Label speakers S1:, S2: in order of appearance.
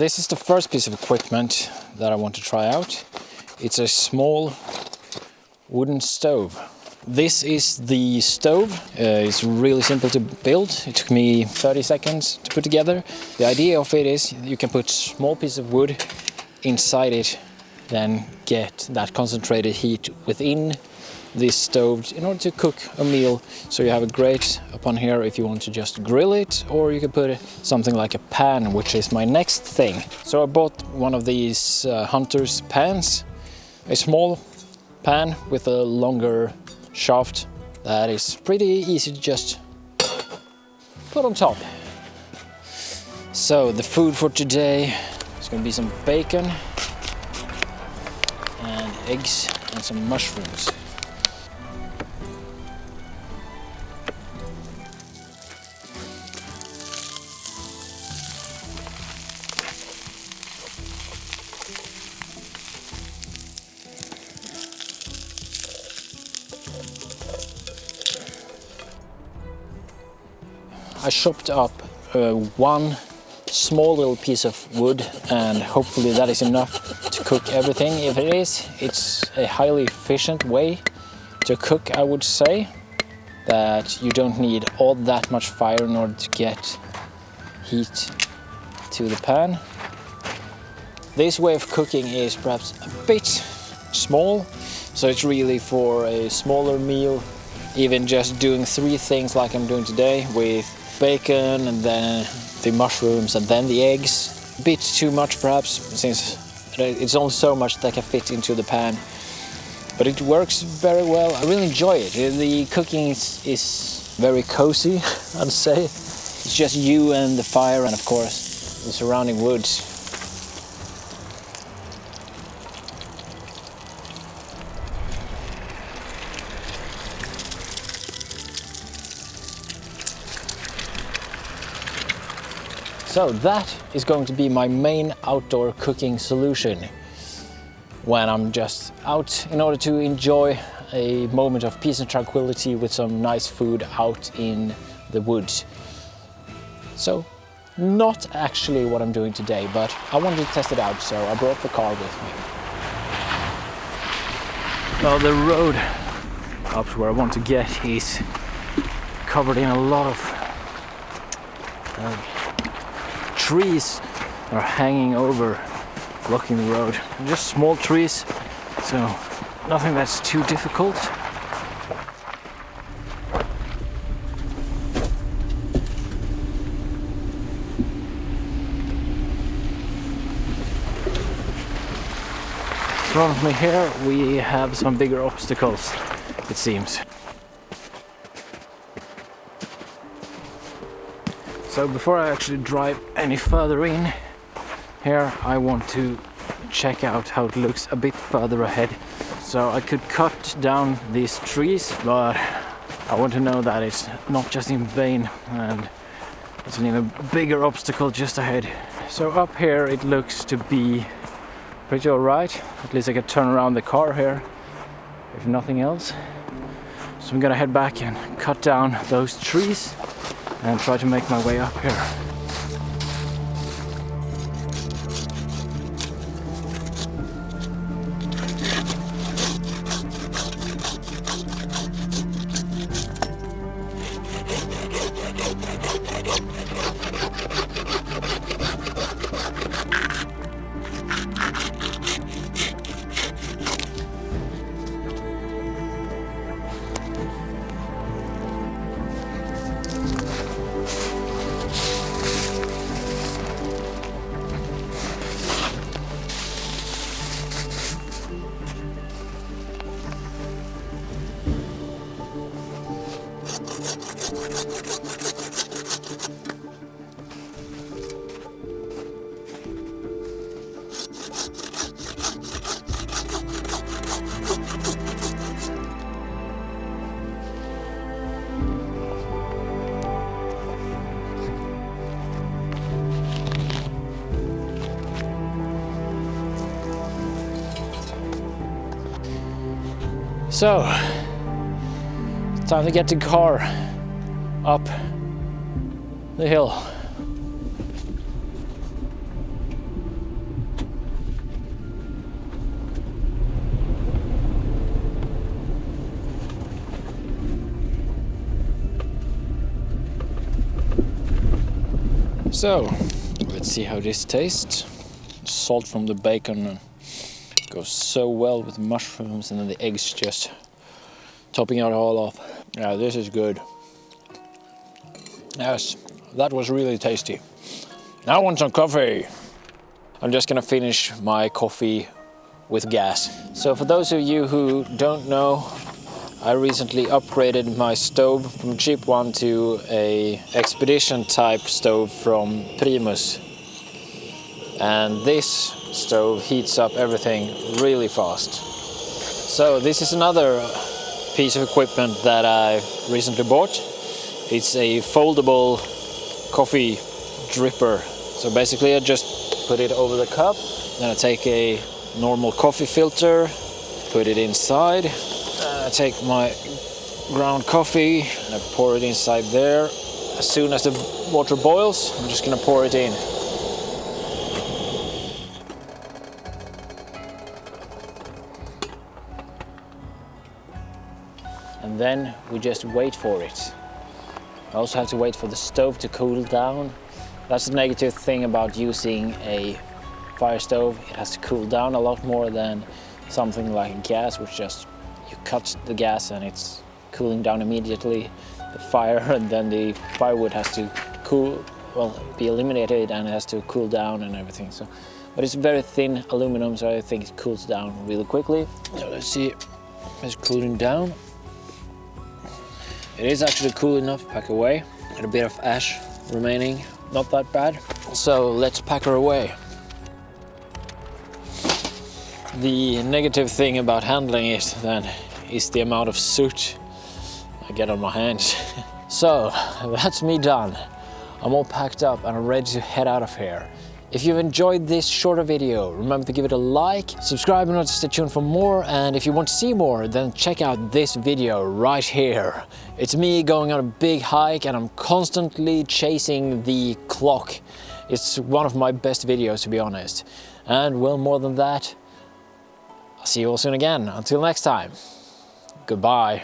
S1: This is the first piece of equipment that I want to try out. It's a small wooden stove. This is the stove. It's really simple to build. It took me 30 seconds to put together. The idea of it is you can put small piece of wood inside it, then get that concentrated heat within this stove in order to cook a meal. So you have a grate upon here if you want to just grill it, or you can put something like a pan, which is my next thing. So I bought one of these Hunter's pans, a small pan with a longer shaft that is pretty easy to just put on top. So the food for today is going to be some bacon and eggs and some mushrooms. I chopped up one small little piece of wood, and hopefully that is enough to cook everything. If it is, it's a highly efficient way to cook, I would say. That you don't need all that much fire in order to get heat to the pan. This way of cooking is perhaps a bit small, so it's really for a smaller meal. Even just doing 3 things like I'm doing today with bacon and then the mushrooms and then the eggs. A bit too much perhaps, since it's only so much that can fit into the pan. But it works very well. I really enjoy it. The cooking is very cozy, I'd say. It's just you and the fire and of course the surrounding woods. So that is going to be my main outdoor cooking solution when I'm just out in order to enjoy a moment of peace and tranquility with some nice food out in the woods. So not actually what I'm doing today, but I wanted to test it out, so I brought the car with me. Well, the road up to where I want to get is covered in a lot of trees are hanging over, blocking the road. Just small trees, so nothing that's too difficult. In front of me here we have some bigger obstacles, it seems. So before I actually drive any further in here, I want to check out how it looks a bit further ahead. So I could cut down these trees, but I want to know that it's not just in vain, and there's an even bigger obstacle just ahead. So up here it looks to be pretty alright. At least I can turn around the car here, if nothing else. So I'm gonna head back and cut down those trees and try to make my way up here. So, it's time to get the car up the hill. So, let's see how this tastes. Salt from the bacon goes so well with the mushrooms, and then the eggs just topping it all off. Yeah, this is good. Yes, that was really tasty. Now I want some coffee. I'm just gonna finish my coffee with gas. So for those of you who don't know, I recently upgraded my stove from a cheap one to a expedition type stove from Primus. And this stove heats up everything really fast. So this is another piece of equipment that I recently bought. It's a foldable coffee dripper. So basically I just put it over the cup, then I take a normal coffee filter, put it inside. I take my ground coffee and I pour it inside there. As soon as the water boils, I'm just gonna pour it in. And then we just wait for it. I also have to wait for the stove to cool down. That's the negative thing about using a fire stove. It has to cool down a lot more than something like gas, which just you cut the gas and it's cooling down immediately. The fire, and then the firewood has to be eliminated, and it has to cool down and everything. So, but it's very thin aluminum, so I think it cools down really quickly. So let's see, it's cooling down. It is actually cool enough to pack away, and a bit of ash remaining, not that bad. So let's pack her away. The negative thing about handling it then is the amount of soot I get on my hands. So that's me done. I'm all packed up and I'm ready to head out of here. If you've enjoyed this shorter video, remember to give it a like, subscribe and stay tuned for more, and if you want to see more, then check out this video right here. It's me going on a big hike and I'm constantly chasing the clock. It's one of my best videos, to be honest. And well, more than that, I'll see you all soon again. Until next time, goodbye.